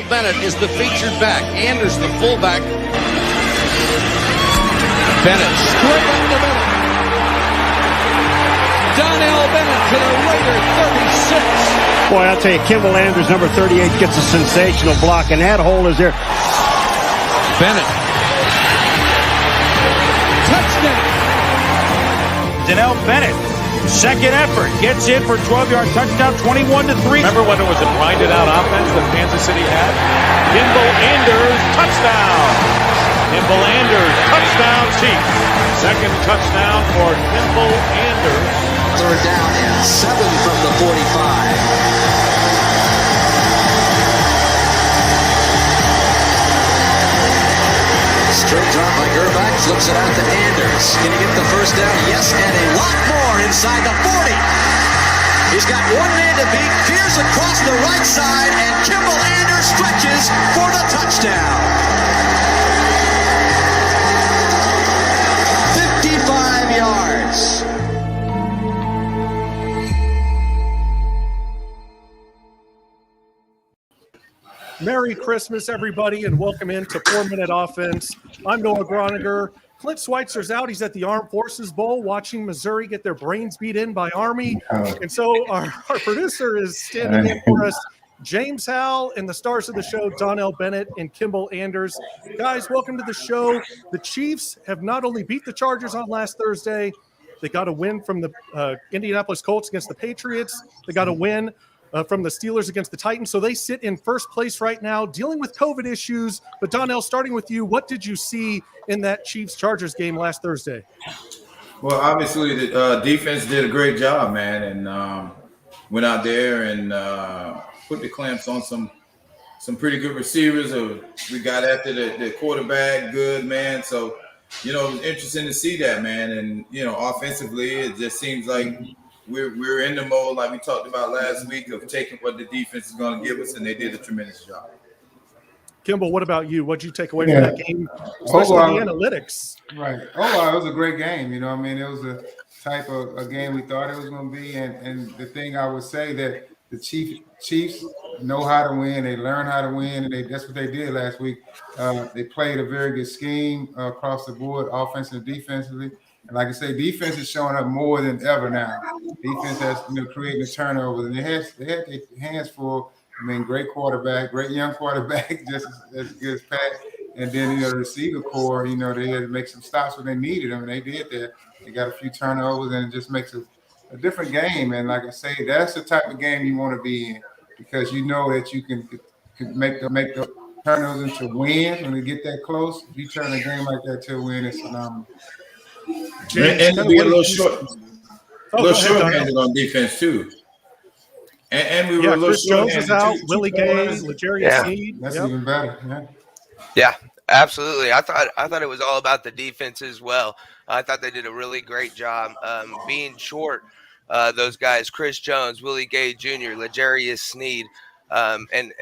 Bennett is the featured back. Anders, the fullback. Bennett straight up the middle. Donnell Bennett to the Raider 36. Boy, I'll tell you, Kimble Anders, number 38, gets a sensational block, and that hole is there. Bennett. Touchdown. Donnell Bennett, second effort, gets in for 12-yard touchdown, 21-3. Remember when it was a grinded-out offense that Kansas City had? Kimble Anders, touchdown. Kimble Anders, touchdown Chiefs. Second touchdown for Kimble Anders. Third down and 7 from the 45. Straight drop by Gerback, flips it out to Anders. Can he get the first down? Yes, and a lot more inside the 40. He's got one man to beat, veers across the right side, and Kimble Anders stretches for the touchdown. 55 yards. Merry Christmas, everybody, and welcome into 4-Minute Offense. I'm Noah Gronniger. Clint Switzer's out. He's at the Armed Forces Bowl watching Missouri get their brains beat in by Army. And so our producer is standing in for us, Jaymes Howell, and the stars of the show, Donnell Bennett and Kimble Anders. Guys, welcome to the show. The Chiefs have not only beat the Chargers on last Thursday, they got a win from the Indianapolis Colts against the Patriots. They got a win from the Steelers against the Titans. So they sit in first place right now, dealing with COVID issues. But Donnell, starting with you, what did you see in that Chiefs-Chargers game last Thursday? Well, obviously the defense did a great job, man, and went out there and put the clamps on some pretty good receivers. We got after the quarterback good, man. So, it was interesting to see that, man. And, offensively, it just seems like we're in the mode like we talked about last week of taking what the defense is going to give us, and they did a tremendous job. Kimble, what about you? What did you take away from that game, especially the analytics? Right. It was a great game. It was a type of a game we thought it was going to be. And the thing I would say that the Chiefs know how to win. They learn how to win, and that's what they did last week. They played a very good scheme across the board, offensively and defensively. And like I say, defense is showing up more than ever now. Defense has creating the turnovers, and they had their hands full. Great quarterback, great young quarterback, just as good as Pat. And then the receiver core, they had to make some stops when they needed them, and they did that. They got a few turnovers, and it just makes a different game. And like I say, that's the type of game you want to be in, because you know that you can make the turnovers into wins when they get that close. If you turn a game like that to a win, it's phenomenal. And to be a little short-handed on defense too. And we were a little Chris Jones is out. Willie Gay, Legarius Sneed. That's even better. Yeah, absolutely. I thought it was all about the defense as well. I thought they did a really great job being short. Those guys, Chris Jones, Willie Gay Jr., Legarius Sneed. And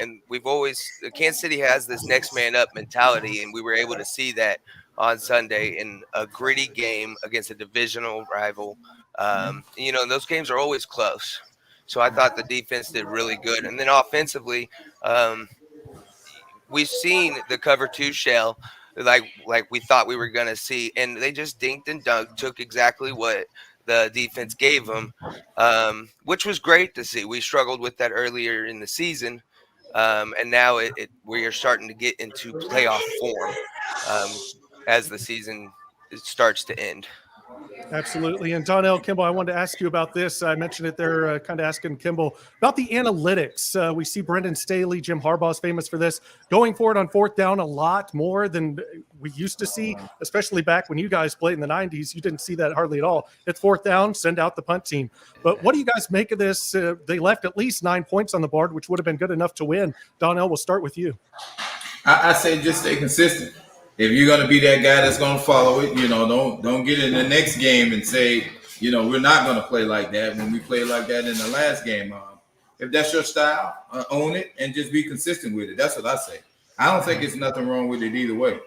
Kansas City has this next man up mentality, and we were able to see that on Sunday in a gritty game against a divisional rival. And those games are always close. So I thought the defense did really good. And then offensively, we've seen the cover 2 shell like we thought we were going to see. And they just dinked and dunked, took exactly what the defense gave them, which was great to see. We struggled with that earlier in the season. And now we are starting to get into playoff form as the season starts to end. Absolutely. And Donnell, Kimble, I wanted to ask you about this. I mentioned it there, kind of asking Kimble about the analytics. We see Brendan Staley, Jim Harbaugh is famous for this, going for it on fourth down a lot more than we used to see, especially back when you guys played in the 90s. You didn't see that hardly at all. It's fourth down, send out the punt team. But what do you guys make of this? They left at least 9 points on the board, which would have been good enough to win. Donnell, we'll start with you. I say just stay consistent. If you're going to be that guy that's going to follow it, don't get in the next game and say, we're not going to play like that when we played like that in the last game. If that's your style, own it and just be consistent with it. That's what I say. I don't think there's nothing wrong with it either way.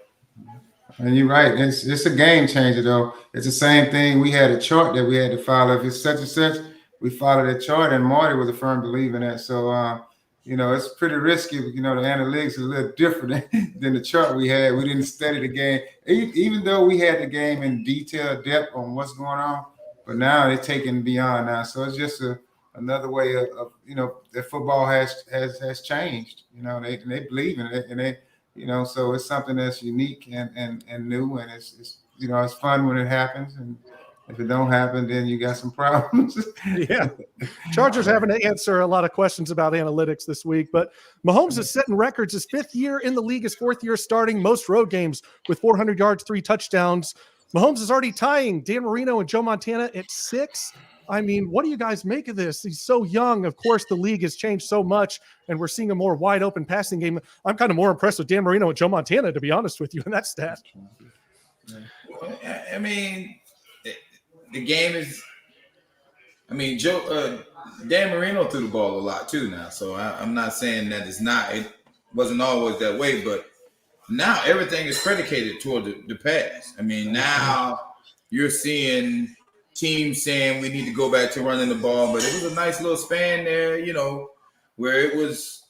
And you're right. It's a game changer, though. It's the same thing. We had a chart that we had to follow. If it's such and such, we follow that chart. And Marty was a firm believer in that. So, it's pretty risky. The analytics is a little different than the chart we had. We didn't study the game, even though we had the game in detail, depth on what's going on. But now they're taking beyond now. So it's just another way of that football has changed. They believe in it, and they, so it's something that's unique and new, and it's it's fun when it happens, and if it don't happen, then you got some problems. Yeah. Chargers having to answer a lot of questions about analytics this week, but Mahomes is setting records. His 5th year in the league, his 4th year starting, most road games with 400 yards, 3 touchdowns. Mahomes is already tying Dan Marino and Joe Montana at 6. I mean, what do you guys make of this? He's so young. Of course, the league has changed so much, and we're seeing a more wide open passing game. I'm kind of more impressed with Dan Marino and Joe Montana, to be honest with you, in that stat. I mean, the game is. I mean, Dan Marino threw the ball a lot too now, so I'm not saying that it wasn't always that way, but now everything is predicated toward the pass. I mean, now you're seeing teams saying we need to go back to running the ball, but it was a nice little span there, where it was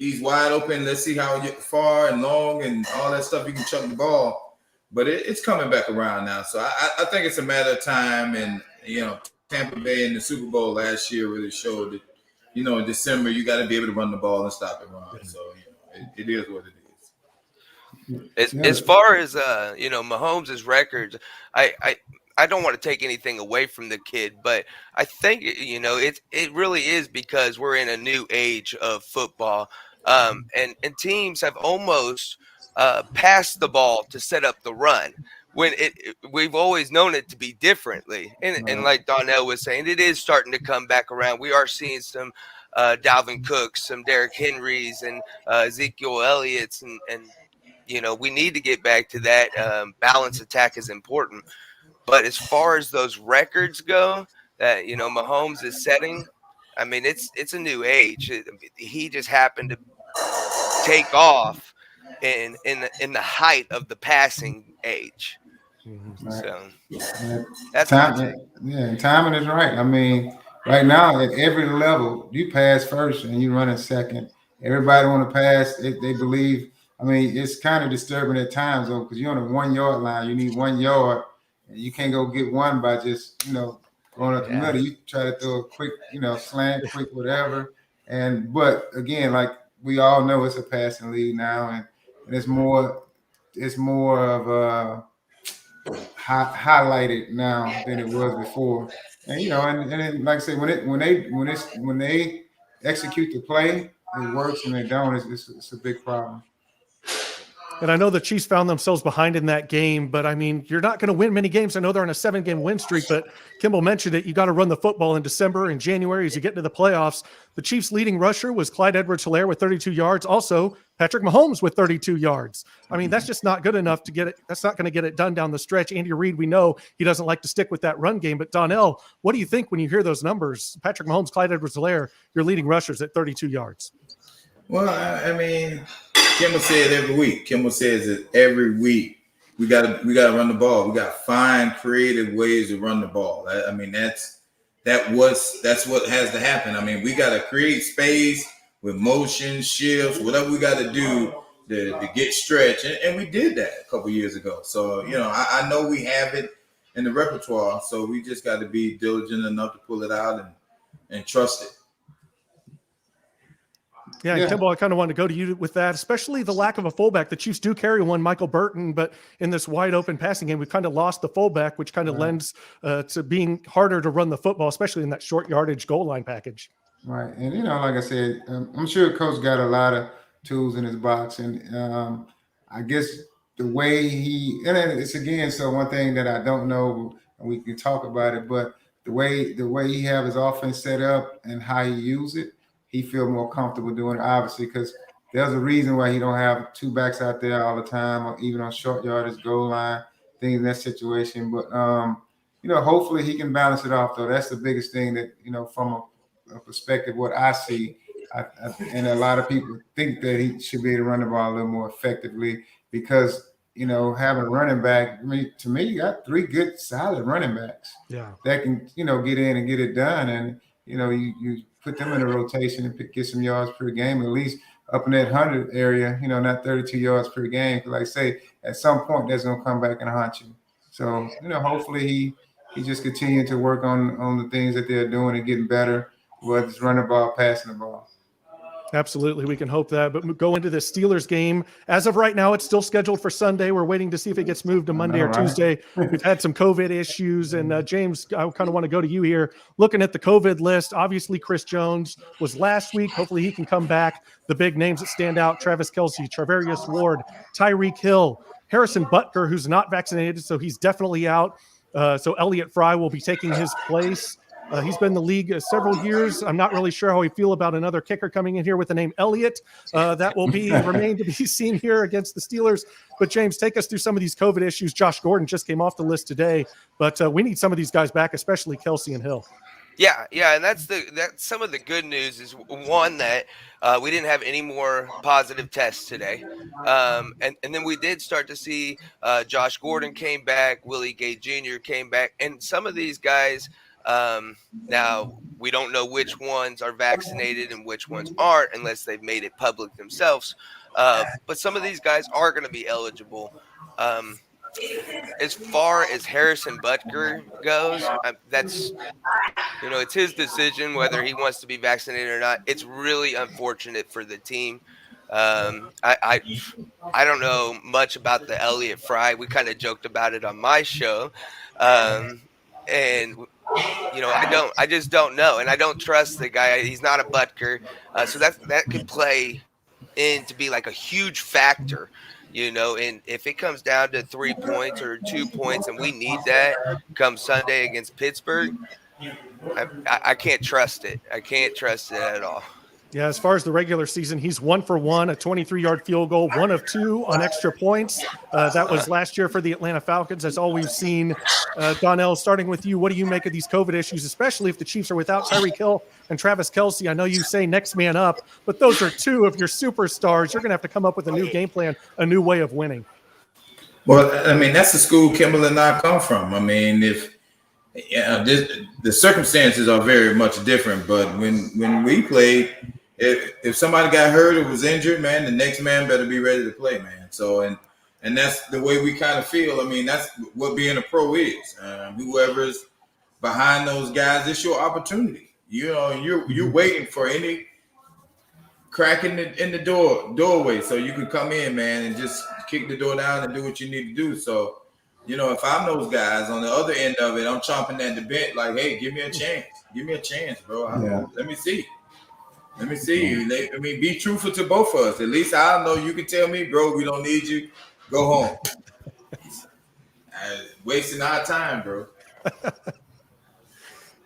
these wide open. Let's see how far and long and all that stuff you can chuck the ball. But it's coming back around now. So I think it's a matter of time. And, Tampa Bay in the Super Bowl last year really showed that, in December, you got to be able to run the ball and stop it run. So, it is what it is. As far as, Mahomes' records, I don't want to take anything away from the kid, but I think, it really is because we're in a new age of football. And teams have almost – pass the ball to set up the run when we've always known it to be differently. And like Donnell was saying, it is starting to come back around. We are seeing some Dalvin Cooks, some Derrick Henrys, and Ezekiel Elliott's, and we need to get back to that. Balanced attack is important. But as far as those records go that, Mahomes is setting, I mean, it's a new age. He just happened to take off in the height of the passing age. So that's time. And timing is right. I mean, right now at every level, you pass first and you run in second. Everybody want to pass. They believe. I mean, it's kind of disturbing at times though, because you're on the 1 yard line. You need 1 yard, and you can't go get one by just going up the middle. You try to throw a quick slant, quick whatever. But again, like we all know, it's a passing league now, and it's more of highlighted now than it was before. And and like I say, when they execute the play, it works, and they don't. It's a big problem. And I know the Chiefs found themselves behind in that game, but I mean, you're not going to win many games. I know they're on a 7-game win streak, but Kimble mentioned it. You got to run the football in December and January as you get into the playoffs. The Chiefs' leading rusher was Clyde Edwards-Helaire with 32 yards. Also, Patrick Mahomes with 32 yards. I mean, that's just not good enough to get it. That's not going to get it done down the stretch. Andy Reid, we know he doesn't like to stick with that run game. But Donnell, what do you think when you hear those numbers? Patrick Mahomes, Clyde Edwards-Helaire, your leading rushers at 32 yards. Well, I mean, Kimble said every week. Kimble says that every week we gotta run the ball. We gotta find creative ways to run the ball. I mean, that's what has to happen. I mean, we gotta create space with motion, shifts, whatever we gotta do to get stretch, and we did that a couple years ago. So I know we have it in the repertoire. So we just got to be diligent enough to pull it out and trust it. Yeah, Kimble, I kind of wanted to go to you with that, especially the lack of a fullback. The Chiefs do carry one, Michael Burton, but in this wide open passing game, we've kind of lost the fullback, which kind of lends to being harder to run the football, especially in that short yardage goal line package. Right. And, like I said, I'm sure Coach got a lot of tools in his box. And I guess the way and it's again, so one thing that I don't know, and we can talk about it, but the way he have his offense set up and how he use it, he feel more comfortable doing it, obviously, because there's a reason why he don't have two backs out there all the time, or even on short yardage, goal line, things in that situation. But, hopefully he can balance it off, though. That's the biggest thing that, from a perspective, what I see, and a lot of people think that he should be able to run the ball a little more effectively because, having a running back, to me, you got 3 good, solid running backs that can, get in and get it done. you put them in a rotation and get some yards per game, at least up in that 100 area, not 32 yards per game. Because like I say, at some point that's going to come back and haunt you. So, hopefully he just continued to work on the things that they're doing and getting better, whether it's running the ball, passing the ball. Absolutely. We can hope that. But go into the Steelers game. As of right now, it's still scheduled for Sunday. We're waiting to see if it gets moved to Monday or Tuesday. We've had some COVID issues. And James, I kind of want to go to you here. Looking at the COVID list, obviously Chris Jones was last week. Hopefully he can come back. The big names that stand out, Travis Kelce, Travarius Ward, Tyreek Hill, Harrison Butker, who's not vaccinated, so he's definitely out. So Elliott Fry will be taking his place. He's been in the league several years. I'm not really sure how we feel about another kicker coming in here with the name Elliott. That will remain to be seen here against the Steelers. But James, take us through some of these COVID issues. Josh Gordon just came off the list today, but we need some of these guys back, especially Kelce and Hill. Yeah, and that's some of the good news is one that we didn't have any more positive tests today, and then we did start to see Josh Gordon came back, Willie Gay Jr. came back, and some of these guys. Now we don't know which ones are vaccinated and which ones aren't unless they've made it public themselves. But some of these guys are going to be eligible. As far as Harrison Butker goes, that's it's his decision whether he wants to be vaccinated or not. It's really unfortunate for the team. I don't know much about the Elliott Fry. We kind of joked about it on my show, and. I just don't know, and I don't trust the guy. He's not a Butker, so that could play in to be like a huge factor, And if it comes down to 3 points or 2 points, and we need that come Sunday against Pittsburgh, I can't trust it. I can't trust it at all. Yeah, as far as the regular season, he's 1 for 1, a 23-yard field goal, 1 of 2 on extra points. That was last year for the Atlanta Falcons. That's all we've seen. Donnell, starting with you, what do you make of these COVID issues, especially if the Chiefs are without Tyreek Hill and Travis Kelce? I know you say next man up, but those are 2 of your superstars. You're going to have to come up with a new game plan, a new way of winning. Well, I mean, that's the school Kimble and I come from. I mean, the circumstances are very much different, but when we played, if somebody got hurt or was injured, man, the next man better be ready to play, man. So, and that's the way we kind of feel. I mean, that's what being a pro is. Whoever's behind those guys, it's your opportunity. You're waiting for any crack in the doorway so you can come in, man, and just kick the door down and do what you need to do. So, if I'm those guys on the other end of it, I'm chomping at the bit like, hey, give me a chance. Give me a chance, bro. Let me see. Let me see. I mean, be truthful to both of us. At least I know you can tell me, bro, we don't need you. Go home. Wasting our time, bro.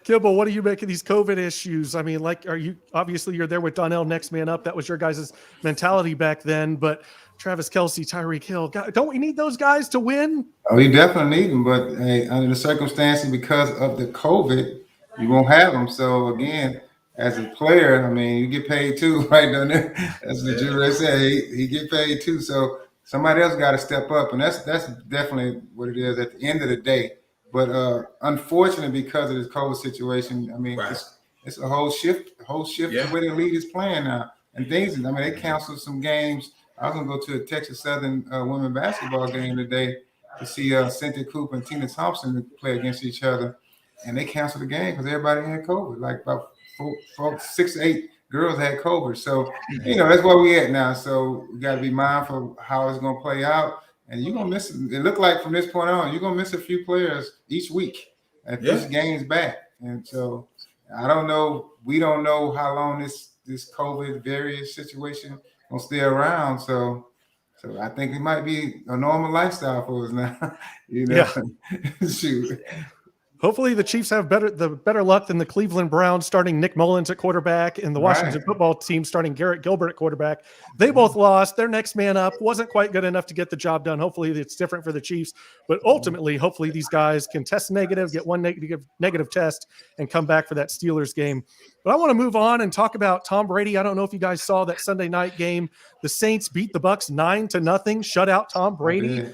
Kimble, what do you make of these COVID issues? I mean, you're there with Donnell, next man up. That was your guys' mentality back then. But Travis Kelce, Tyreek Hill, don't we need those guys to win? Oh, we definitely need them. But hey, under the circumstances, because of the COVID, you won't have them. So again, as a player, I mean, you get paid too, right down there. That's what Julie said. He get paid too. So somebody else got to step up, and that's definitely what it is at the end of the day. But unfortunately, because of this COVID situation, I mean, it's a whole shift the way the league is playing now. And things, I mean, they canceled some games. I was gonna go to a Texas Southern women basketball game today to see Cynthia Cooper and Tina Thompson play against each other, and they canceled the game because everybody had COVID. Like about 6 to 8 girls had COVID. So, that's where we at now. So we got to be mindful of how it's going to play out. And you're going to miss it. It looked like from this point on, you're going to miss a few players each week at this game's back. And so I don't know. We don't know how long this COVID various situation will stay around. So I think it might be a normal lifestyle for us now. Shoot. Hopefully the Chiefs have better luck than the Cleveland Browns starting Nick Mullins at quarterback and the Washington football team starting Garrett Gilbert at quarterback. They both lost. Their next man up wasn't quite good enough to get the job done. Hopefully it's different for the Chiefs, but ultimately, hopefully these guys can test negative, get one negative test, and come back for that Steelers game. But I want to move on and talk about Tom Brady. I don't know if you guys saw that Sunday night game. The Saints beat the Bucs 9-0, shut out Tom Brady.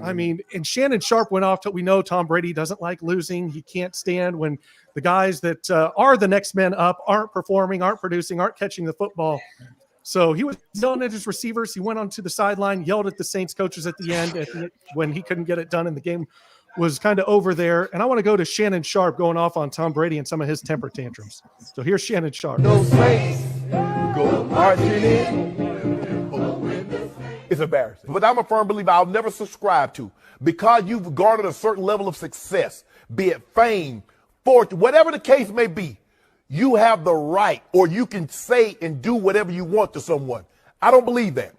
I mean, and Shannon Sharp went off to, we know Tom Brady doesn't like losing. He can't stand when the guys that are the next men up aren't performing, aren't producing, aren't catching the football. So he was yelling at his receivers. He went onto the sideline, yelled at the Saints coaches at the end when he couldn't get it done and the game was kind of over there. And I want to go to Shannon Sharp going off on Tom Brady and some of his temper tantrums. So here's Shannon Sharp. Those Saints go marching in. It's embarrassing. But I'm a firm believer I'll never subscribe to. Because you've garnered a certain level of success, be it fame, fortune, whatever the case may be, you have the right, or you can say and do whatever you want to someone. I don't believe that.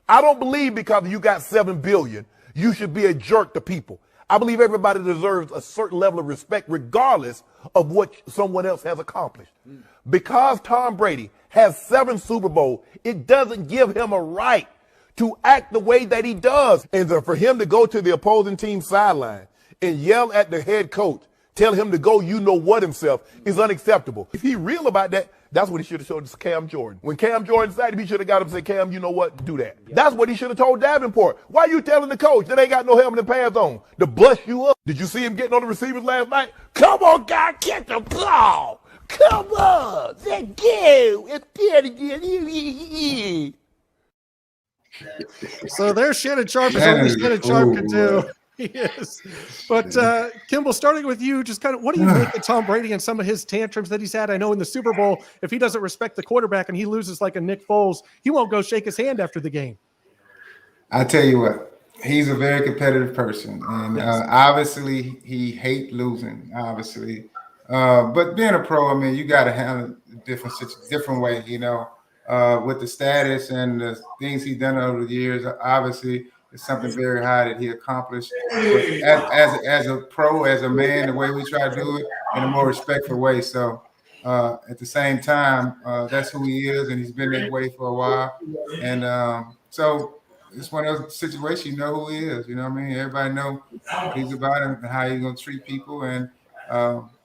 I don't believe because you got $7 billion, you should be a jerk to people. I believe everybody deserves a certain level of respect regardless of what someone else has accomplished. Because Tom Brady has 7 Super Bowls, it doesn't give him a right to act the way that he does. And for him to go to the opposing team's sideline and yell at the head coach, tell him to go you-know-what himself is unacceptable. If he real about that, that's what he should have showed to Cam Jordan. When Cam Jordan decided, he should have got him and said, Cam, you know what, do that. Yeah. That's what he should have told Davenport. Why you telling the coach that ain't got no helmet and pads on to bust you up? Did you see him getting on the receivers last night? Come on, guy, catch the ball. Come on, let's go. It's good again. So there's Shannon Sharp, as only Shannon Sharp can do. He is. But Kimble, starting with you, just kind of what do you make of Tom Brady and some of his tantrums that he's had? I know in the Super Bowl, if he doesn't respect the quarterback and he loses like a Nick Foles, he won't go shake his hand after the game. I tell you what, he's a very competitive person, and obviously he hates losing. Obviously, but being a pro, I mean, you got to handle it different way, you know. With the status and the things he's done over the years, obviously it's something very high that he accomplished. As a pro, as a man, the way we try to do it in a more respectful way. So at the same time, that's who he is, and he's been that way for a while. And so it's one of those situations, you know who he is. You know what I mean? Everybody know what he's about and how he's going to treat people. And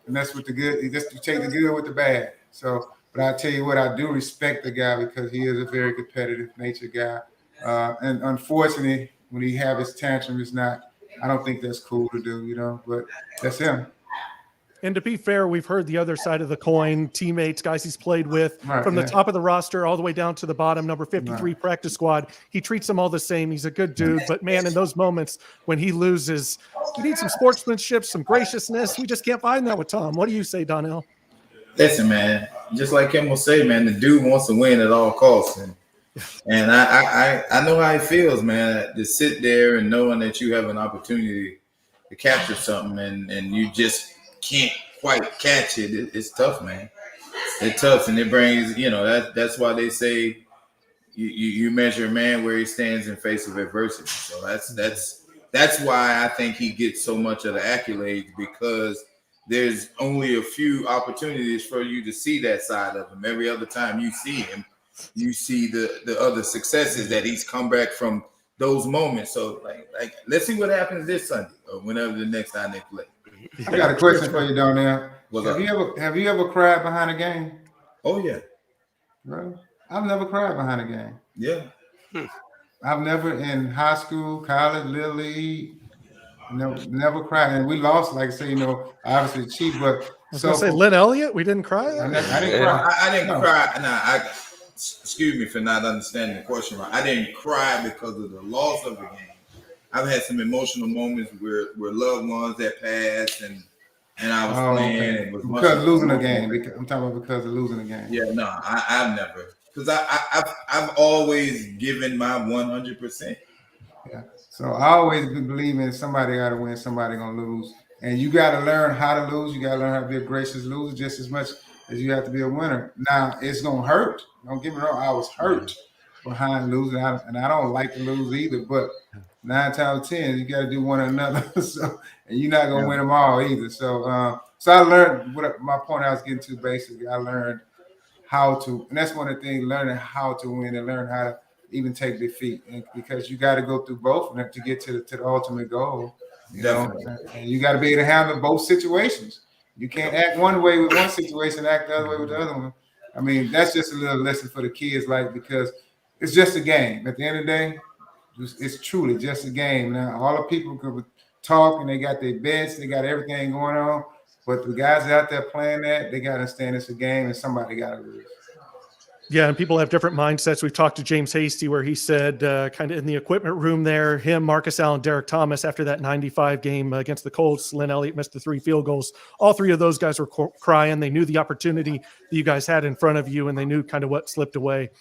that's with the good. You just take the good with the bad. So. But I tell you what, I do respect the guy because he is a very competitive nature guy. And unfortunately, when he have his tantrum, I don't think that's cool to do, you know, but that's him. And to be fair, we've heard the other side of the coin, teammates, guys he's played with, from the top of the roster all the way down to the bottom, number 53 practice squad. He treats them all the same. He's a good dude. But, man, in those moments when he loses, you need some sportsmanship, some graciousness. We just can't find that with Tom. What do you say, Donnell? Listen, man, just like Kim will say, man, the dude wants to win at all costs. And I know how he feels, man, to sit there and knowing that you have an opportunity to capture something and you just can't quite catch it. It's tough, man. It's tough. And it brings, you know, that's why they say you measure a man where he stands in face of adversity. So that's why I think he gets so much of the accolades, because there's only a few opportunities for you to see that side of him. Every other time you see him, you see the other successes that he's come back from those moments. So, like let's see what happens this Sunday or whenever the next time they play. I got a question for you, Donnell. Have you ever cried behind a game? Oh, yeah. Bro, I've never cried behind a game. Yeah. I've never in high school, college, little league. Never cried, and we lost. Like I say, you know, obviously the Chiefs. But I was gonna say Lynn Elliott. We didn't cry. I didn't cry. I didn't cry. Excuse me for not understanding the question right. I didn't cry because of the loss of the game. I've had some emotional moments where loved ones that passed, and I was playing. Okay. And was because of losing a game. I'm talking about because of losing a game. Yeah, no, I've never, because I've always given my 100%. Yeah. So I always believe in somebody got to win, somebody gonna lose, and you got to learn how to lose. You got to learn how to be a gracious loser just as much as you have to be a winner. Now it's gonna hurt. Don't get me wrong. I was hurt behind losing, and I don't like to lose either. But 9 times out of 10, you got to do one another. So, and you're not gonna win them all either. So, so I learned what my point I was getting to. Basically, I learned how to, and that's one of the things: learning how to win and learn how to even take defeat, and because you got to go through both of them to get to the ultimate goal. You know, and you got to be able to handle both situations. You can't act one way with one situation, act the other way with the other one. I mean, that's just a little lesson for the kids, like, because it's just a game. At the end of the day, it's truly just a game. Now, all the people could talk and they got their bets, they got everything going on, but the guys out there playing that, they got to understand it's a game and somebody got to lose. Yeah, and people have different mindsets. We've talked to Jaymes Hasty where he said kind of in the equipment room there, him, Marcus Allen, Derek Thomas, after that 95 game against the Colts, Lynn Elliott missed the 3 field goals. All 3 of those guys were crying. They knew the opportunity that you guys had in front of you, and they knew kind of what slipped away.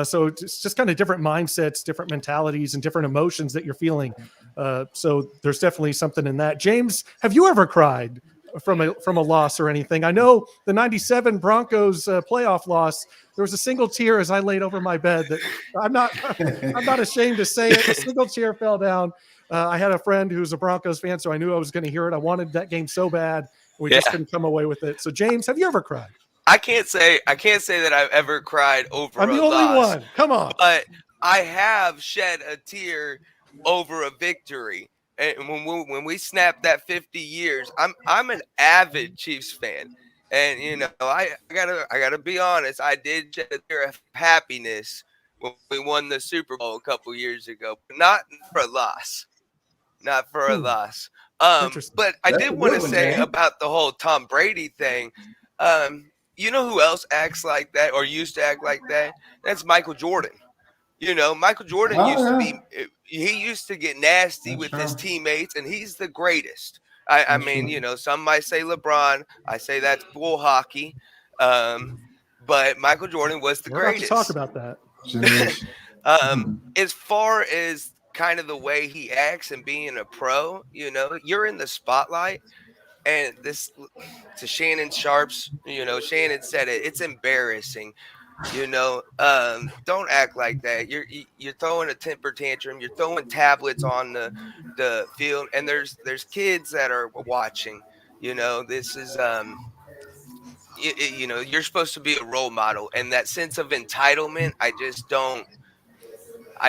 So it's just kind of different mindsets, different mentalities, and different emotions that you're feeling. So there's definitely something in that. Jaymes, have you ever cried from a loss or anything? I know the 97 Broncos playoff loss, there was a single tear as I laid over my bed that I'm not ashamed to say it. A single tear fell down. I had a friend who's a Broncos fan, so I knew I was going to hear it. I wanted that game so bad. We just couldn't come away with it. So Jaymes, have you ever cried? I can't say that I've ever cried over I'm a the only loss, one. Come on. but I have shed a tear over a victory. And when we snapped that 50 years, I'm an avid Chiefs fan, and you know I gotta be honest. I did shed a tear of happiness when we won the Super Bowl a couple years ago, but not for a loss. Not for a loss. But I did want to say about the whole Tom Brady thing. You know who else acts like that or used to act like that? That's Michael Jordan. You know, Michael Jordan used to get nasty with his teammates, and he's the greatest. I mean, you know, some might say LeBron. I say that's bull hockey. But Michael Jordan was the greatest. Talk about that. As far as kind of the way he acts and being a pro, you know, you're in the spotlight. And this to Shannon Sharp's, you know, Shannon said it. It's embarrassing. You know, don't act like that. You're throwing a temper tantrum. You're throwing tablets on the field, and there's kids that are watching. You know, this is you know, you're supposed to be a role model, and that sense of entitlement, I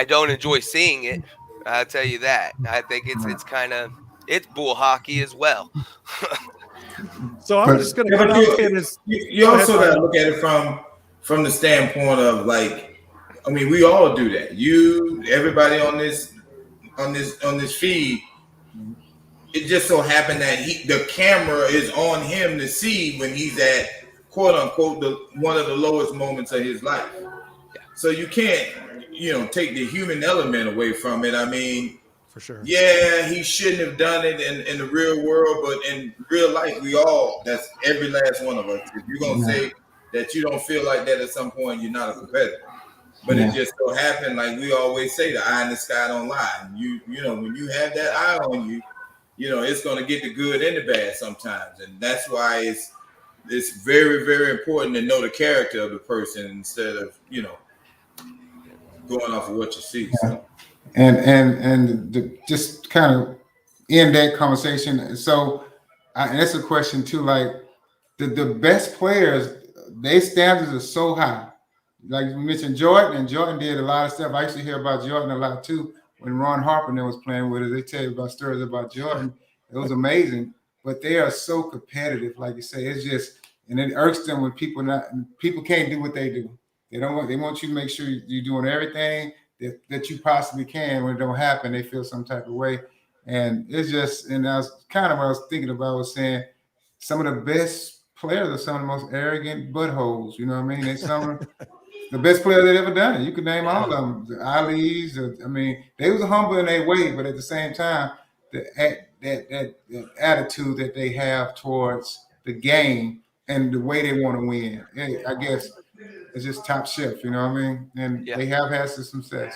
don't enjoy seeing it. I'll tell you that. I think it's bull hockey as well. So I'm just going to come out and you also got to look at it from the standpoint of, like, I mean, we all do that. Everybody on this feed. It just so happened that the camera is on him to see when he's at quote unquote one of the lowest moments of his life. So you can't, you know, take the human element away from it. I mean, for sure. Yeah, he shouldn't have done it in the real world, but in real life, that's every last one of us. If you're gonna say that you don't feel like that at some point, you're not a competitor. But it just so happened, like we always say, the eye in the sky don't lie. You know, when you have that eye on you, you know, it's gonna get the good and the bad sometimes, and that's why it's very, very important to know the character of the person instead of, you know, going off of what you see. So. And just kind of end that conversation. So, and that's a question too. Like the best players, their standards are so high. Like you mentioned Jordan, and Jordan did a lot of stuff. I used to hear about Jordan a lot too. When Ron Harper was playing with us, they tell you about stories about Jordan. It was amazing. But they are so competitive, like you say. It's just, and it irks them when people can't do what they do. They want you to make sure you're doing everything that you possibly can. When it don't happen, they feel some type of way. And it's just, and I was kind of what I was thinking about was saying some of the best players are some of the most arrogant buttholes. You know what I mean? They're some of the best players that ever done it. You could name all of them. The Ali's, I mean, they was humble in their way, but at the same time, that attitude that they have towards the game and the way they want to win. I guess it's just top shelf, you know what I mean? And they have had some success.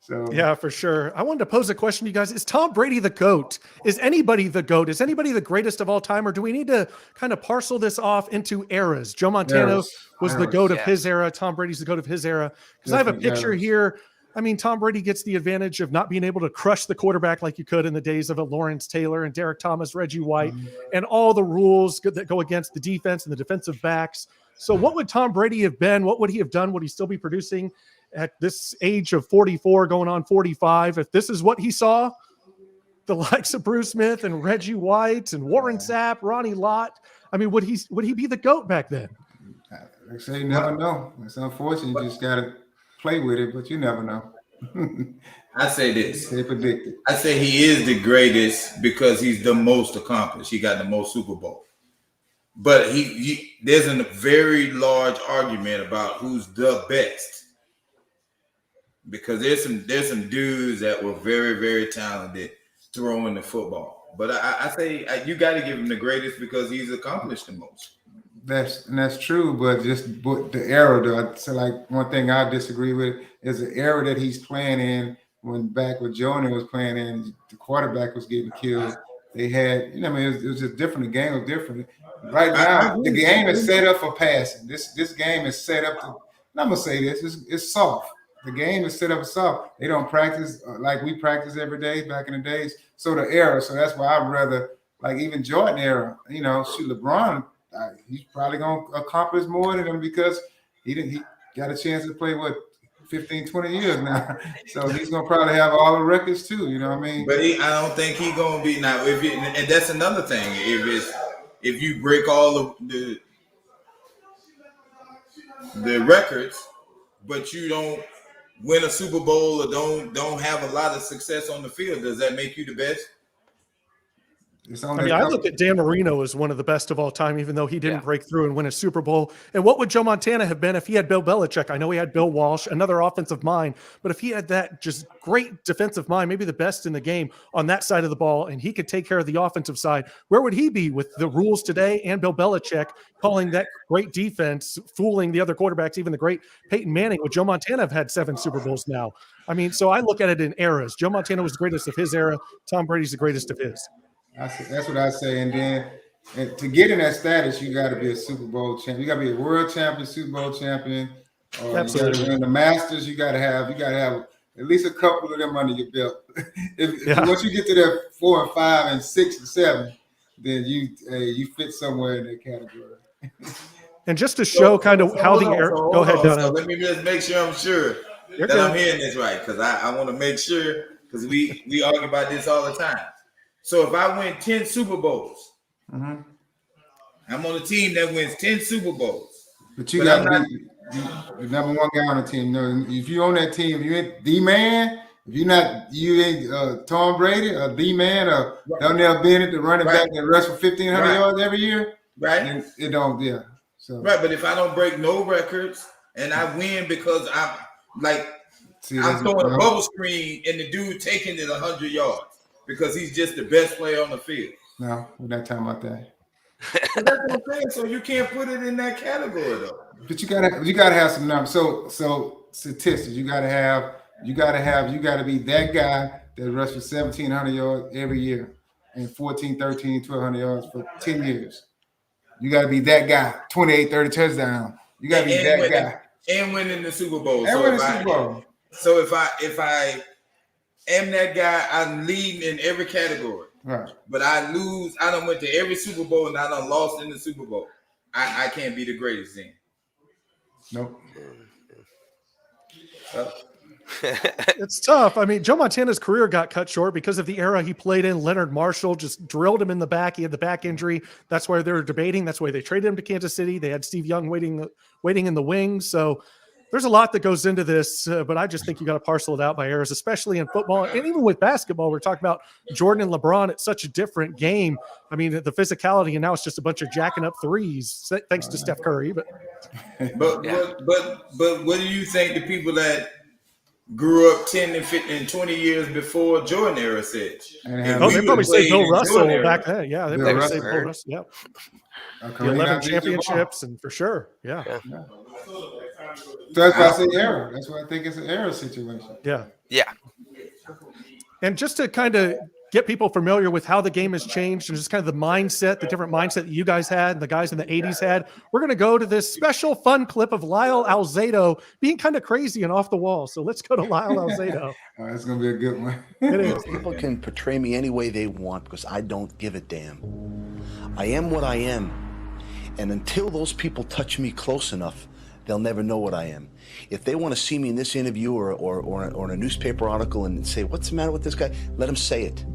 So yeah, for sure. I wanted to pose a question to you guys. Is Tom Brady the GOAT? Is anybody the GOAT? Is anybody the greatest of all time? Or do we need to kind of parcel this off into eras? Joe Montana was the GOAT of his era. Tom Brady's the GOAT of his era. Because I have a picture here. I mean, Tom Brady gets the advantage of not being able to crush the quarterback like you could in the days of a Lawrence Taylor and Derek Thomas, Reggie White, and all the rules that go against the defense and the defensive backs. So what would Tom Brady have been? What would he have done? Would he still be producing at this age of 44 going on 45? If this is what he saw, the likes of Bruce Smith and Reggie White and Warren Sapp, Ronnie Lott, I mean, would he be the GOAT back then? I say you never know. It's unfortunate. You just got to play with it, but you never know. I say this. They predicted. I say he is the greatest because he's the most accomplished. He got the most Super Bowl. But there's a very large argument about who's the best. Because there's some dudes that were very, very talented throwing the football. But I say you got to give him the greatest because he's accomplished the most. That's true, but the era, though. So like one thing I disagree with is the era that he's playing in. When back when Jordan was playing in, the quarterback was getting killed. They had, it was just different. The game was different. Right now, the game is set up for passing. This game is set up to. And I'm gonna say this: it's soft. The game is set up soft. They don't practice like we practice every day back in the days. So the era. So that's why I'd rather like even Jordan era. LeBron. He's probably gonna accomplish more than him because he got a chance to play 15, 20 years now. So he's gonna probably have all the records too. You know what I mean? But I don't think he's gonna be now. And that's another thing. If you break all of the records, but you don't win a Super Bowl or don't have a lot of success on the field, does that make you the best? I look at Dan Marino as one of the best of all time, even though he didn't break through and win a Super Bowl. And what would Joe Montana have been if he had Bill Belichick? I know he had Bill Walsh, another offensive mind, but if he had that just great defensive mind, maybe the best in the game on that side of the ball, and he could take care of the offensive side, where would he be with the rules today and Bill Belichick calling that great defense, fooling the other quarterbacks, even the great Peyton Manning? Would Joe Montana have had 7 Super Bowls now? So I look at it in eras. Joe Montana was the greatest of his era. Tom Brady's the greatest of his. That's what I say. And then to get in that status, you got to be a Super Bowl champion. You got to be a world champion, Super Bowl champion. Absolutely. You got to win the Masters. You got to have at least a couple of them under your belt. Once you get to that 4 and 5 and 6 and 7, then you fit somewhere in that category. And just to show kind of how the era. Go ahead, Donnell. So let me just make sure I'm sure that I'm hearing this right, because I want to make sure, because we argue about this all the time. So if I win 10 Super Bowls, I'm on a team that wins 10 Super Bowls. But you got to be the number one guy on the team. If you on that team, you ain't the man. If you ain't Tom Brady or the man or Donnell Bennett, the running back that rush for 1,500 yards every year, right? It don't, yeah. So but if I don't break no records and I win because I'm throwing a bubble screen and the dude taking it 100 yards. Because he's just the best player on the field. No, we're not talking about that. That's what I'm saying. So you can't put it in that category, though. But you gotta have some numbers. So statistics. You gotta be that guy that rushed for 1,700 yards every year and 13, 1,200 yards for 10 years. You gotta be that guy. 28, 30 touchdowns. You gotta be that guy. And winning the Super Bowl. So if I am that guy, I'm leading in every category. Right. But I lose. I done went to every Super Bowl and I done lost in the Super Bowl. I can't be the greatest then. Nope. It's tough. Joe Montana's career got cut short because of the era he played in. Leonard Marshall just drilled him in the back. He had the back injury. That's why they were debating. That's why they traded him to Kansas City. They had Steve Young waiting in the wings. So there's a lot that goes into this, but I just think you got to parcel it out by eras, especially in football and even with basketball. We're talking about Jordan and LeBron. It's such a different game. The physicality, and now it's just a bunch of jacking up threes, thanks to Steph Curry. But what do you think the people that grew up 10 and 15 and 20 years before Jordan era said? They probably say Bill Russell back then. Yeah, they probably say Bill Russell. Yeah, the 11 championships, and for sure. Yeah. So that's why I say era. That's why I think it's an era situation. Yeah. Yeah. And just to kind of get people familiar with how the game has changed and just kind of the mindset, the different mindset that you guys had and the guys in the 80s had, we're going to go to this special fun clip of Lyle Alzado being kind of crazy and off the wall. So let's go to Lyle Alzado. That's going to be a good one. It is. People can portray me any way they want because I don't give a damn. I am what I am. And until those people touch me close enough, they'll never know what I am. If they want to see me in this interview or in a newspaper article and say, what's the matter with this guy? Let them say it.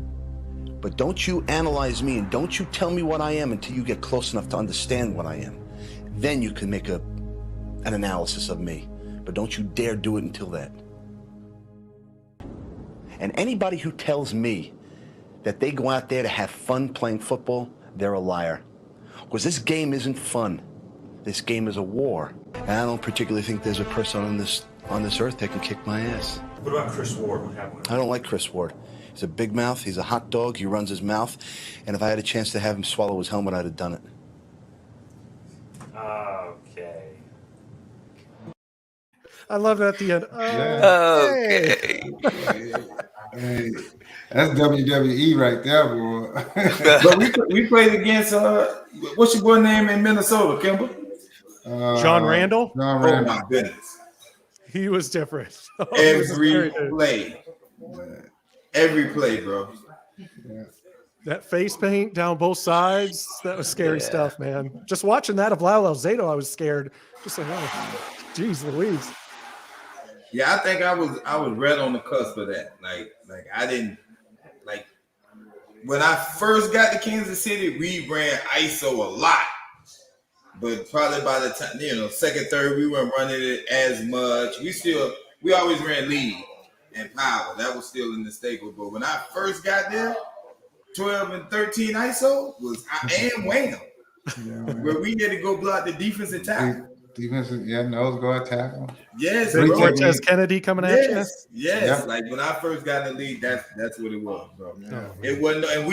But don't you analyze me and don't you tell me what I am until you get close enough to understand what I am. Then you can make an analysis of me. But don't you dare do it until that. And anybody who tells me that they go out there to have fun playing football, they're a liar. Because this game isn't fun. This game is a war. And I don't particularly think there's a person on this earth that can kick my ass. What about Chris Ward? What happened? I don't like Chris Ward. He's a big mouth. He's a hot dog. He runs his mouth. And if I had a chance to have him swallow his helmet, I'd have done it. Okay. I love that at the end. Okay. Hey, that's WWE right there, boy. But we played against what's your boy name in Minnesota, Kimble? John Randall. John Oh Randall. my goodness! He was different. He was a scary dude. Every play, bro. That face paint down both sides, that was scary stuff, man. Just watching that of Lyle Alzado, I was scared. Just like, oh, geez Louise. Yeah, I think I was right on the cusp of that. Like I didn't like when I first got to Kansas City, we ran ISO a lot. But probably by the time, second, third, we weren't running it as much. We always ran lead and power. That was still in the staple. But when I first got there, 12 and 13 ISO was and wham. Where we had to go block the defensive tackle. Defensive, nose guard tackle. Yes, Big bro. Cortez Kennedy coming at you. Yes. Like when I first got in the league, that's what it was, bro. It wasn't, and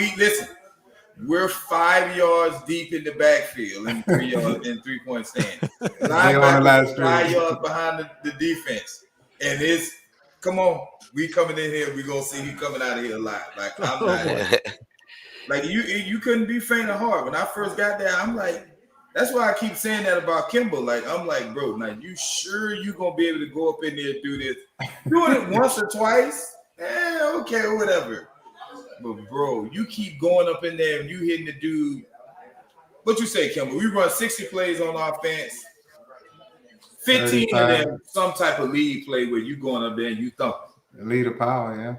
we're 5 yards deep in the backfield and 3 yards in 3-point stand. 5 yards behind the defense, and it's come on, we coming in here. We gonna see you coming out of here alive. Like I'm not. Like you couldn't be faint of heart. When I first got there, I'm like, that's why I keep saying that about Kimble. Like I'm like, bro, now you sure you gonna be able to go up in there and do this? Doing it once or twice, okay, whatever. But bro, you keep going up in there and you hitting the dude. What you say, Kimble? We run 60 plays on offense. 15 of them some type of lead play where you going up there and you thump. Lead of power, yeah.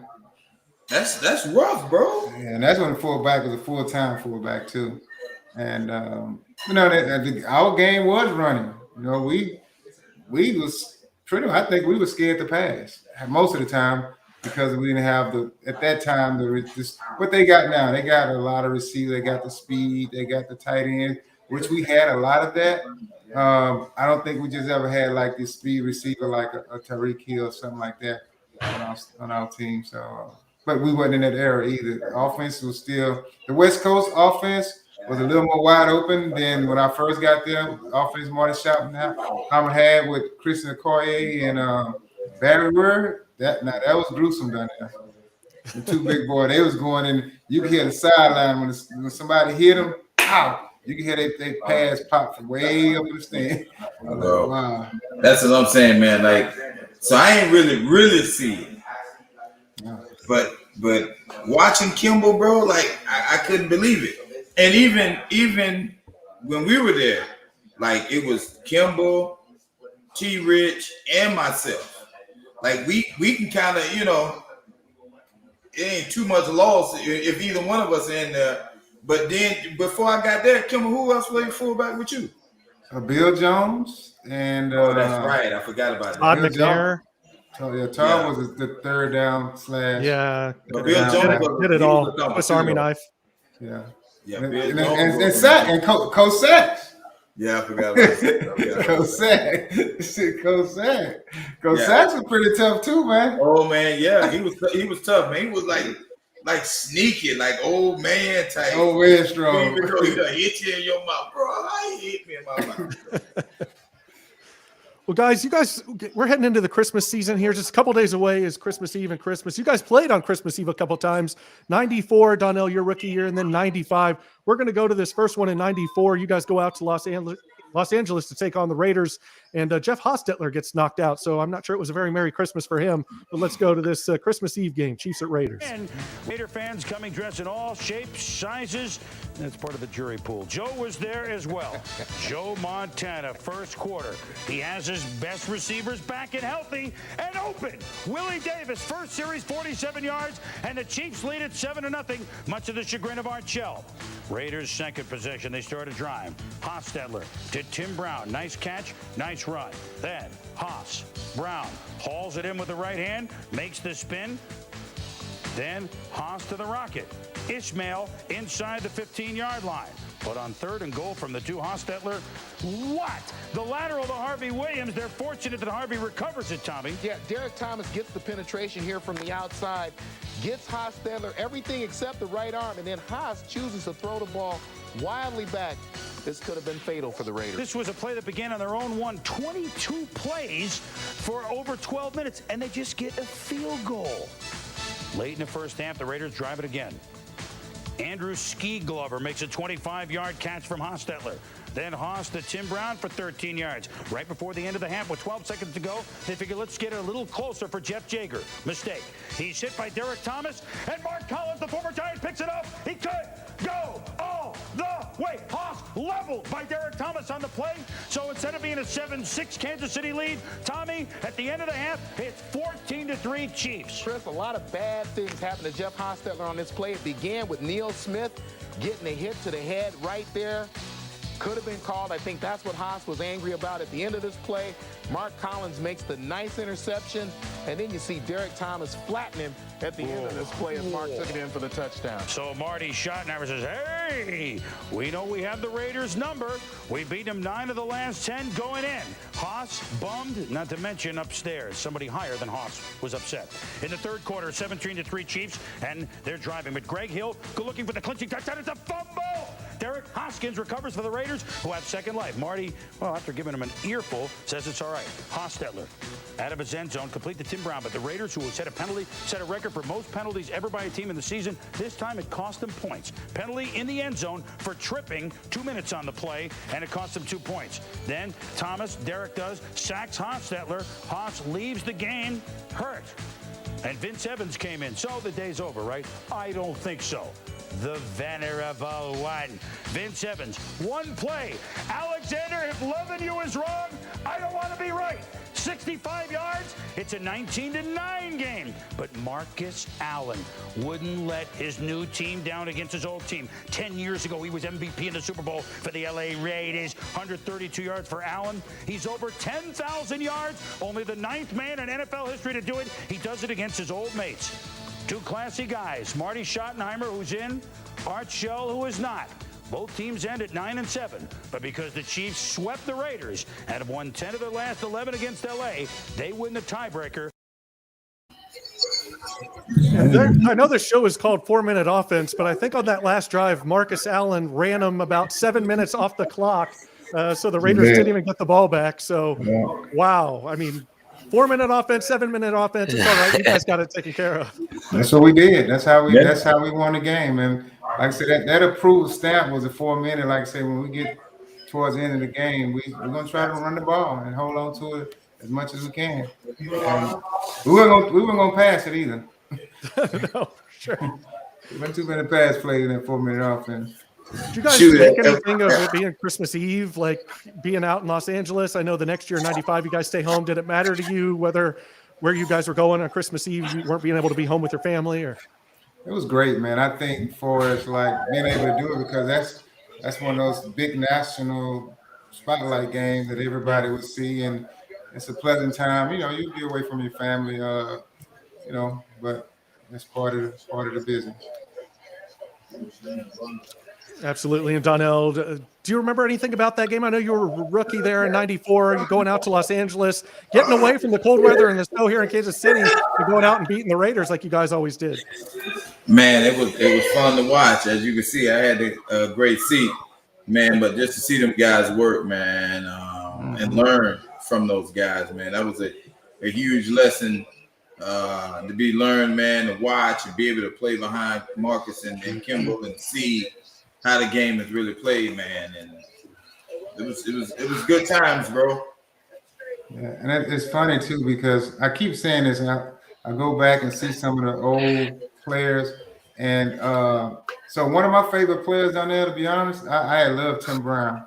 That's rough, bro. Yeah, and that's when the fullback was a full-time fullback too. And our game was running. We was pretty. I think we were scared to pass most of the time because we didn't have at that time what they got now. They got a lot of receivers. They got the speed. They got the tight end, which we had a lot of that. I don't think we just ever had like this speed receiver like a Tyreek Hill or something like that on our team. So, but we wasn't in that era either. The offense was still the West Coast offense was a little more wide open than when I first got there. Offense Marty Schottenheimer had with Christian Okoye and Barry Word. That was gruesome down there. The two big boys, they was going in. You could hear the sideline when somebody hit them. Ow! You can hear they pass pop from way up in the stand. Like, wow. That's what I'm saying, man. Like, so I ain't really see it. But watching Kimble, bro, like I couldn't believe it. And even when we were there, like it was Kimble, T. Rich, and myself. Like we can kind of, it ain't too much loss if either one of us are in there. But then before I got there, Kimble, who else played fullback with you? Bill Jones and that's right. I forgot about that. Todd McNair. Todd was the third down slash. Yeah, Bill Jones did it all. Swiss Army knife. Yeah. Yeah, and Sack and Coach Sack. Yeah, I forgot about that. Coach Sack. Coach Sack was pretty tough too, man. Oh man, yeah, he was tough, man. He was like sneaky, like old man type. Old man strong. He gonna hit you in your mouth, bro. I hit me in my mouth. Well, guys, we're heading into the Christmas season here. Just a couple days away is Christmas Eve and Christmas. You guys played on Christmas Eve a couple times. 94, Donnell, your rookie year, and then 95. We're going to go to this first one in 94. You guys go out to Los Angeles to take on the Raiders, and Jeff Hostetler gets knocked out. So I'm not sure it was a very Merry Christmas for him. But let's go to this Christmas Eve game, Chiefs at Raiders. And Raider fans coming dressed in all shapes, sizes. That's part of the jury pool. Joe was there as well. Joe Montana, first quarter. He has his best receivers back and healthy and open. Willie Davis, first series, 47 yards, and the Chiefs lead it 7-0, much to the chagrin of Art Shell. Raiders second possession. They start a drive. Hostetler to Tim Brown. Nice catch, nice run. Then Brown hauls it in with the right hand, makes the spin. Then Haas to the rocket. Ishmael inside the 15-yard line. But on 3rd and goal from the 2, Hostetler, what? The lateral to Harvey Williams. They're fortunate that Harvey recovers it, Tommy. Yeah, Derek Thomas gets the penetration here from the outside, gets Hostetler everything except the right arm, and then Haas chooses to throw the ball wildly back. This could have been fatal for the Raiders. This was a play that began on their own 22 plays for over 12 minutes, and they just get a field goal. Late in the first half, the Raiders drive it again. Andrew Ski Glover makes a 25-yard catch from Hostetler. Then Haas to Tim Brown for 13 yards. Right before the end of the half with 12 seconds to go, they figure let's get it a little closer for Jeff Jager. Mistake. He's hit by Derek Thomas, and Mark Collins, the former Giant, picks it up. He could go all the way. Haas leveled by Derek Thomas on the play. So instead of being a 7-6 Kansas City lead, Tommy, at the end of the half, it's 14-3 Chiefs. Chris, a lot of bad things happened to Jeff Hostetler on this play. It began with Neil Smith getting a hit to the head right there. Could have been called. I think that's what Haas was angry about at the end of this play. Mark Collins makes the nice interception, and then you see Derek Thomas flatten him at the end of this play as Mark took it in for the touchdown. So Marty Schottenheimer says, hey, we know we have the Raiders' number. We beat them 9 of the last 10 going in. Haas bummed, not to mention upstairs. Somebody higher than Haas was upset. In the 3rd quarter, 17-3 Chiefs, and they're driving. But Greg Hill looking for the clinching touchdown. It's a fumble! Derek Hoskins recovers for the Raiders, who have second life. Marty, well, after giving him an earful, says it's all right. Hostetler, out of his end zone, complete to Tim Brown. But the Raiders, who have set a record for most penalties ever by a team in the season, this time it cost them points. Penalty in the end zone for tripping 2 minutes on the play, and it cost them 2 points. Then Derek does, sacks Hostetler. Haas leaves the game hurt. And Vince Evans came in. So the day's over, right? I don't think so. The venerable one. Vince Evans, one play. Alexander, if loving you is wrong, I don't want to be right. 65 yards. It's a 19-9 game. But Marcus Allen wouldn't let his new team down against his old team. 10 years ago, he was MVP in the Super Bowl for the LA Raiders. 132 yards for Allen. He's over 10,000 yards. Only the 9th man in NFL history to do it. He does it against his old mates. 2 classy guys. Marty Schottenheimer, who's in. Art Shell, who is not. Both teams end at 9-7, but because the Chiefs swept the Raiders and have won 10 of their last 11 against LA, they win the tiebreaker. I know the show is called 4-Minute Offense, but I think on that last drive, Marcus Allen ran them about 7 minutes off the clock, so the Raiders didn't even get the ball back. So, wow. I mean, 4-minute offense, 7-minute offense. It's all right. You guys got it taken care of. That's what we did. That's how we won the game. And like I said, that approved stamp was a 4-minute. Like I said, when we get towards the end of the game, we're gonna try to run the ball and hold on to it as much as we can. And we weren't gonna pass it either. No, sure. There weren't too many pass plays in that 4-minute offense. Did you guys think anything of it being Christmas Eve, like being out in Los Angeles? I know the next year, 95, you guys stay home. Did it matter to you where you guys were going on Christmas Eve? You weren't being able to be home with your family, or? It was great, man. I think for us, like being able to do it, because that's one of those big national spotlight games that everybody would see, and it's a pleasant time. You know, you'd be away from your family, but that's part of the business. Absolutely. And Donnell, do you remember anything about that game? I know you were a rookie there in '94. You're going out to Los Angeles, getting away from the cold weather and the snow here in Kansas City, and going out and beating the Raiders like you guys always did. Man, it was fun to watch. As you can see, I had a great seat, man. But just to see them guys work, man, and learn from those guys, man, that was a huge lesson to be learned, man. To watch and be able to play behind Marcus and Kimble and see how the game is really played, man, and it was good times, bro. Yeah, and it's funny too, because I keep saying this, and I go back and see some of the old players, and so one of my favorite players down there, to be honest, I loved Tim Brown.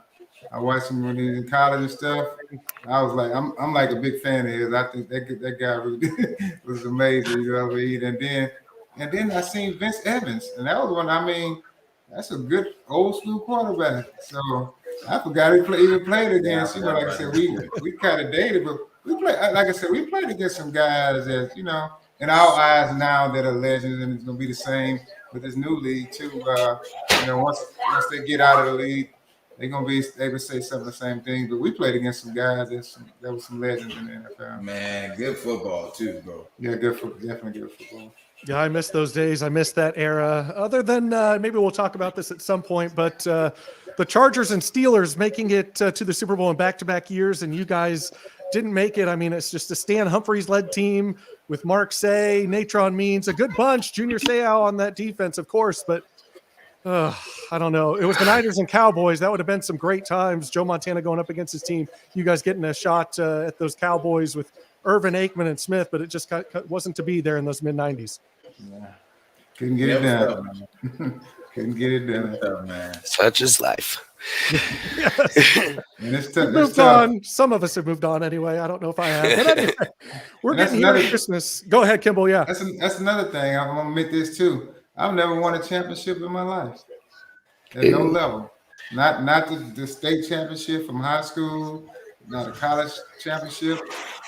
I watched him when he was in college and stuff. I was like, I'm like a big fan of his. I think that guy really was amazing, you know what I mean? And then I seen Vince Evans, and that was one. I mean, that's a good old school quarterback. So I forgot he even played against. You know, like I said, we kind of dated, but we played. Like I said, we played against some guys that in our eyes now that are legends, and it's going to be the same with this new league too. Once they get out of the league, they're going to be able to say some of the same things. But we played against some guys that was some legends in the NFL. Man, good football too, bro. Yeah, good football. Definitely good football. Yeah, I miss those days. I miss that era. Other than maybe we'll talk about this at some point, but the Chargers and Steelers making it to the Super Bowl in back-to-back years, and you guys didn't make it. I mean, it's just a Stan Humphries-led team with Mark Say, Natron Means, a good bunch. Junior Seau on that defense, of course, but I don't know. It was the Niners and Cowboys. That would have been some great times. Joe Montana going up against his team. You guys getting a shot at those Cowboys with Irvin, Aikman, and Smith, but it just wasn't to be there in those mid-90s. Yeah. Couldn't get it done. Couldn't get it done, man. Such is life. Yes. And it's tough. Moved on. Some of us have moved on anyway. I don't know if I have. But anyway, we're getting here at Christmas. Go ahead, Kimble. Yeah. That's another thing. I'm going to admit this too. I've never won a championship in my life at no level. Not the state championship from high school, not a college championship.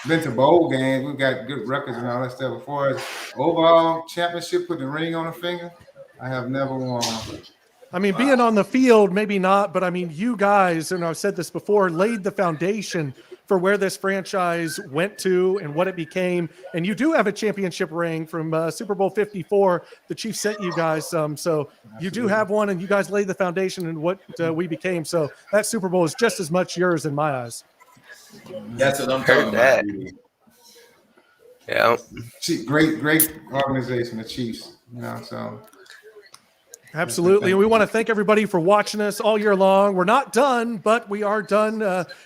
Been to bowl games. We've got good records and all that stuff. Before as overall championship, put the ring on the finger, I have never won. I mean, being on the field, maybe not, but I mean, you guys, and I've said this before, laid the foundation for where this franchise went to and what it became. And you do have a championship ring from Super Bowl 54. The Chiefs sent you guys some. So you do have one, and you guys laid the foundation in what we became. So that Super Bowl is just as much yours in my eyes. That's what I'm talking about. Yeah. Great organization, the Chiefs. So. Absolutely. And we want to thank everybody for watching us all year long. We're not done, but we are done.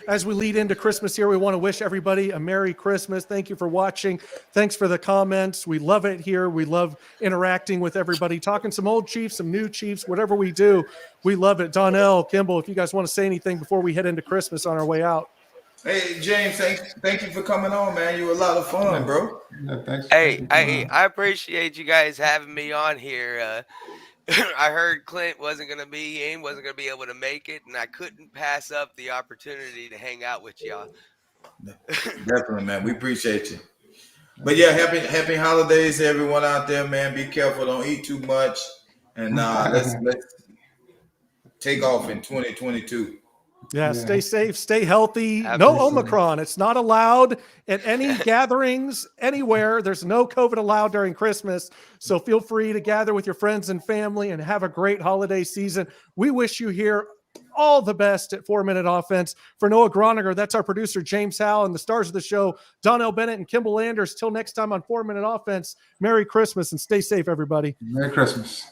As we lead into Christmas here, we want to wish everybody a Merry Christmas. Thank you for watching. Thanks for the comments. We love it here. We love interacting with everybody, talking some old Chiefs, some new Chiefs, whatever we do. We love it. Donnell, Kimble, if you guys want to say anything before we head into Christmas on our way out. Hey, James, thank you for coming on, man. You were a lot of fun, bro. Yeah, thanks. Hey, I appreciate you guys having me on here. I heard Clint wasn't going to be able to make it, and I couldn't pass up the opportunity to hang out with y'all. Definitely, man. We appreciate you. But yeah, happy holidays to everyone out there, man. Be careful. Don't eat too much. And let's take off in 2022. Yeah, stay safe, stay healthy. Absolutely. No Omicron. It's not allowed at any gatherings anywhere. There's no COVID allowed during Christmas. So feel free to gather with your friends and family and have a great holiday season. We wish you here all the best at 4-Minute Offense. For Noah Gronniger, that's our producer, Jaymes Howell, and the stars of the show, Donnell Bennett and Kimble Anders. Till next time on 4-Minute Offense, Merry Christmas and stay safe, everybody. Merry Christmas.